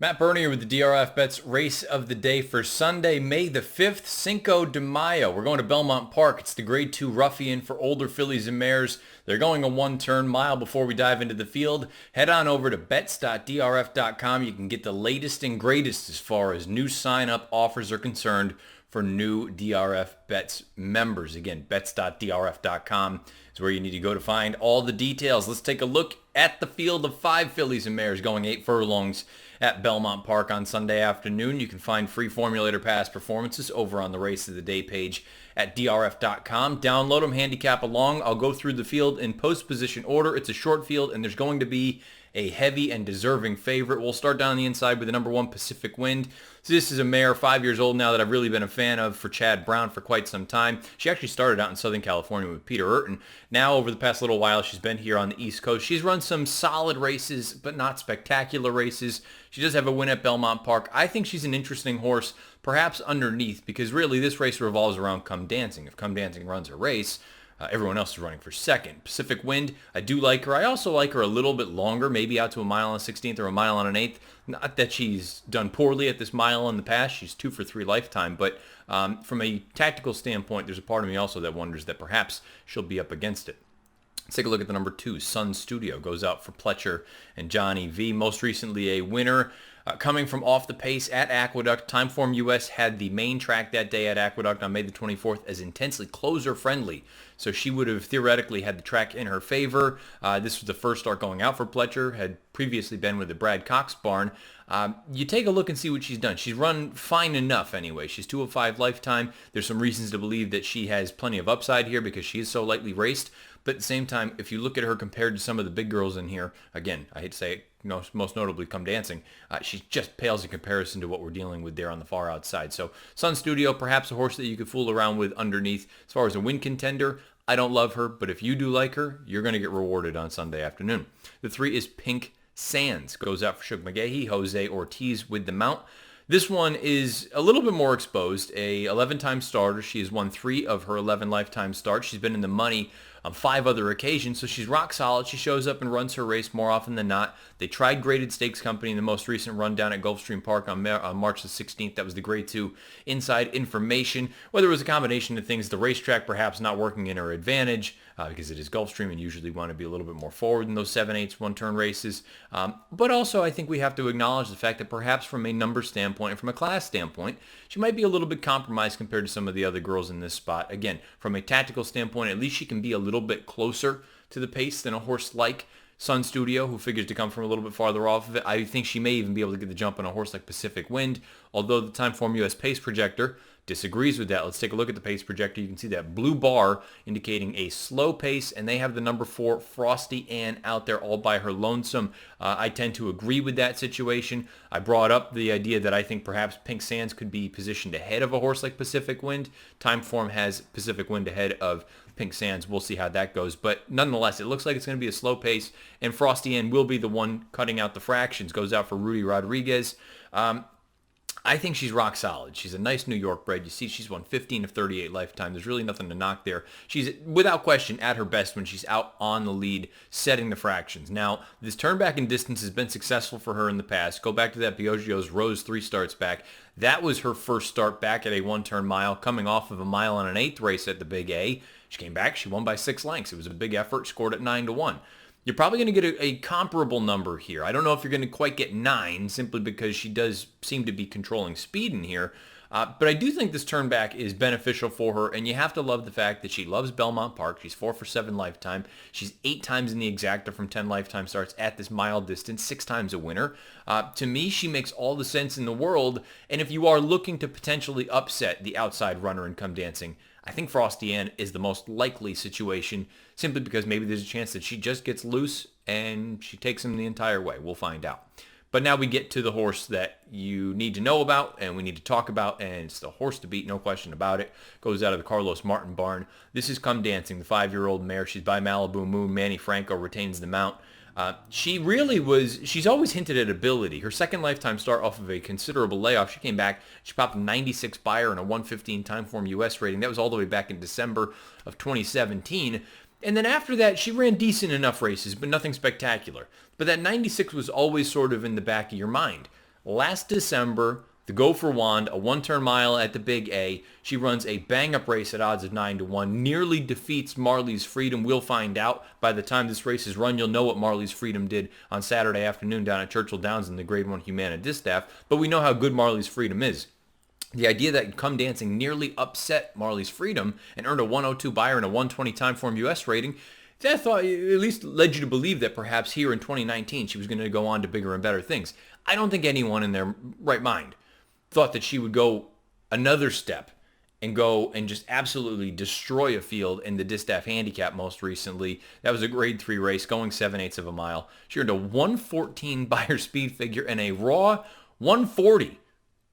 Matt Bernier with the DRFBets race of the day for Sunday, May the 5th, Cinco de Mayo. We're going to Belmont Park. It's the Grade 2 Ruffian for older fillies and mares. They're going a one-turn mile. Before we dive into the field, head on over to bets.drf.com. You can get the latest and greatest as far as new sign-up offers are concerned for new DRF Bets members. Again, bets.drf.com is where you need to go to find all the details. Let's take a look at the field of 5 fillies and mares going 8 furlongs at Belmont Park on Sunday afternoon. You can find free formulator past performances over on the Race of the Day page at drf.com. Download them, handicap along. I'll go through the field in post-position order. It's a short field, and there's going to be a heavy and deserving favorite. We'll start down the inside with the number 1 Pacific Wind. So this is a mare, 5 years old now, that I've really been a fan of for Chad Brown for quite some time. She actually started out in Southern California with Peter Urton. Now, over the past little while, she's been here on the East Coast. She's run some solid races, but not spectacular races. She does have a win at Belmont Park. I think she's an interesting horse, perhaps underneath, because really this race revolves around Come Dancing. If Come Dancing runs a race, everyone else is running for second. Pacific Wind, I do like her. I also like her a little bit longer, maybe out to a mile and a 16th or a mile and an 8th. Not that she's done poorly at this mile in the past. She's 2 for 3 lifetime. But from a tactical standpoint, there's a part of me also that wonders that perhaps she'll be up against it. Let's take a look at the number 2, Sun Studio. Goes out for Pletcher and Johnny V. Most recently a winner. Coming from off the pace at Aqueduct. Timeform US had the main track that day at Aqueduct on May the 24th as intensely closer friendly. So she would have theoretically had the track in her favor. This was the first start going out for Pletcher. Had previously been with the Brad Cox barn. You take a look and see what she's done. She's run fine enough anyway. She's 2 of 5 lifetime. There's some reasons to believe that she has plenty of upside here because she is so lightly raced. But at the same time, if you look at her compared to some of the big girls in here, again, I hate to say it, most notably Come Dancing, she just pales in comparison to what we're dealing with there on the far outside. So Sun Studio, perhaps a horse that you could fool around with underneath. As far as a win contender, I don't love her, but if you do like her, you're going to get rewarded on Sunday afternoon. The 3 is Pink Sands. Goes out for Shug McGahee, Jose Ortiz with the mount. This one is a little bit more exposed, a 11-time starter. She has won 3 of her 11 lifetime starts. She's been in the money on 5 other occasions, so she's rock solid. She shows up and runs her race more often than not. They tried Graded Stakes Company in the most recent run down at Gulfstream Park on March the 16th. That was the Grade 2 inside information. Whether it was a combination of things, the racetrack perhaps not working in her advantage because it is Gulfstream and usually want to be a little bit more forward in those 7/8 one-turn races. But also I think we have to acknowledge the fact that perhaps from a number standpoint and from a class standpoint, she might be a little bit compromised compared to some of the other girls in this spot. Again, from a tactical standpoint, at least she can be a little bit closer to the pace than a horse like Sun Studio, who figures to come from a little bit farther off of it. I think she may even be able to get the jump on a horse like Pacific Wind, although the Timeform US pace projector disagrees with that. Let's take a look at the pace projector. You can see that blue bar indicating a slow pace, and they have the number 4 Frosty Ann out there all by her lonesome. I tend to agree with that situation. I brought up the idea that I think perhaps Pink Sands could be positioned ahead of a horse like Pacific Wind. Timeform has Pacific Wind ahead of Pink Sands. We'll see how that goes. But nonetheless, it looks like it's going to be a slow pace, and Frosty Ann will be the one cutting out the fractions. Goes out for Rudy Rodriguez. I think she's rock solid. She's a nice New York bred. You see she's won 15 of 38 lifetime. There's really nothing to knock there. She's, without question, at her best when she's out on the lead, setting the fractions. Now, this turn back in distance has been successful for her in the past. Go back to that Biogio's Rose 3 starts back. That was her first start back at a one-turn mile, coming off of a mile and an 1/8 race at the Big A. She came back. She won by 6 lengths. It was a big effort, scored at 9-1. You're probably going to get a comparable number here. I don't know if you're going to quite get 9 simply because she does seem to be controlling speed in here. But I do think this turn back is beneficial for her, and you have to love the fact that she loves Belmont Park. She's 4 for 7 lifetime. She's 8 times in the exacta from 10 lifetime starts at this mile distance, 6 times a winner. To me, she makes all the sense in the world, and if you are looking to potentially upset the outside runner and Come Dancing, I think Frosty Ann is the most likely situation simply because maybe there's a chance that she just gets loose and she takes him the entire way. We'll find out. But now we get to the horse that you need to know about and we need to talk about, and it's the horse to beat, no question about it. Goes out of the Carlos Martin barn. This is Come Dancing, the 5-year-old mare. She's by Malibu Moon. Manny Franco retains the mount. She's always hinted at ability. Her second lifetime start off of a considerable layoff. She came back, she popped a 96 buyer and a 115 Timeform US rating. That was all the way back in December of 2017. And then after that, she ran decent enough races, but nothing spectacular. But that 96 was always sort of in the back of your mind. Last December, the Gopher Wand, a one-turn mile at the Big A. She runs a bang-up race at odds of 9-1, nearly defeats Marley's Freedom. We'll find out. By the time this race is run, you'll know what Marley's Freedom did on Saturday afternoon down at Churchill Downs in the Grade 1 Humana Distaff, but we know how good Marley's Freedom is. The idea that Come Dancing nearly upset Marley's Freedom and earned a 102 buyer and a 120 Timeform US rating, that thought at least led you to believe that perhaps here in 2019 she was going to go on to bigger and better things. I don't think anyone in their right mind thought that she would go another step and go and just absolutely destroy a field in the Distaff Handicap most recently. That was a grade 3 race going 7/8 of a mile. She earned a 114 buyer speed figure and a raw 140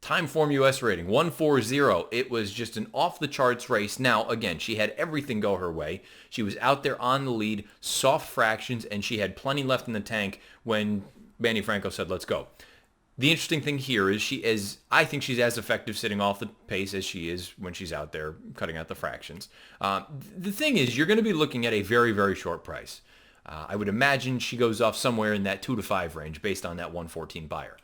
Timeform US rating, 140. It was just an off-the-charts race. Now, again, she had everything go her way. She was out there on the lead, soft fractions, and she had plenty left in the tank when Manny Franco said, let's go. The interesting thing here is I think she's as effective sitting off the pace as she is when she's out there cutting out the fractions. The thing is, you're going to be looking at a very, very short price. I would imagine she goes off somewhere in that 2 to 5 range based on that 114 buyer.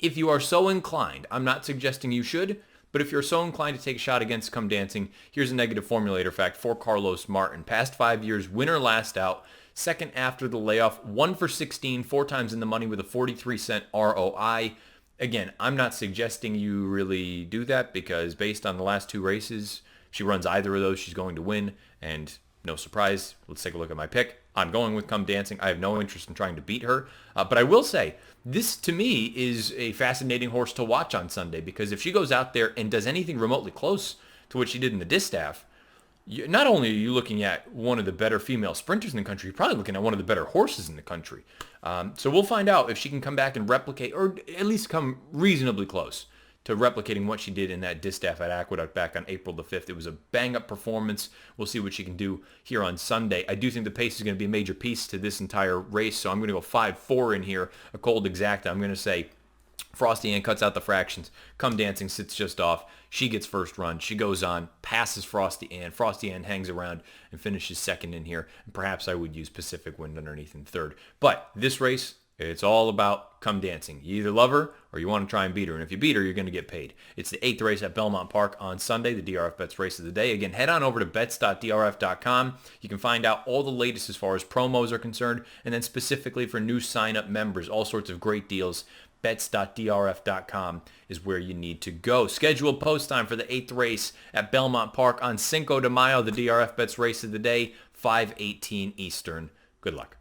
If you are so inclined, I'm not suggesting you should, but if you're so inclined to take a shot against Come Dancing, here's a negative formulator fact for Carlos Martin. Past 5 years, winner last out, second after the layoff, 1 for 16, 4 times in the money with a 43-cent ROI. Again, I'm not suggesting you really do that because based on the last 2 races, if she runs either of those, she's going to win. And no surprise, let's take a look at my pick. I'm going with Come Dancing. I have no interest in trying to beat her. But I will say, this to me is a fascinating horse to watch on Sunday because if she goes out there and does anything remotely close to what she did in the Distaff, not only are you looking at one of the better female sprinters in the country, you're probably looking at one of the better horses in the country. So we'll find out if she can come back and replicate, or at least come reasonably close to replicating what she did in that Distaff at Aqueduct back on April the 5th. It was a bang-up performance. We'll see what she can do here on Sunday. I do think the pace is going to be a major piece to this entire race, so I'm going to go 5-4 in here, a cold exacta. I'm going to say Frosty Ann cuts out the fractions. Come Dancing sits just off. She gets first run. She goes on, passes Frosty Ann. Frosty Ann hangs around and finishes second in here. And perhaps I would use Pacific Wind underneath in third. But this race, it's all about Come Dancing. You either love her or you want to try and beat her. And if you beat her, you're going to get paid. It's the 8th race at Belmont Park on Sunday, the DRFBets race of the day. Again, head on over to bets.drf.com. You can find out all the latest as far as promos are concerned. And then specifically for new sign-up members, all sorts of great deals. Bets.drf.com is where you need to go. Scheduled post time for the 8th race at Belmont Park on Cinco de Mayo, the DRFBets race of the day, 5:18 Eastern. Good luck.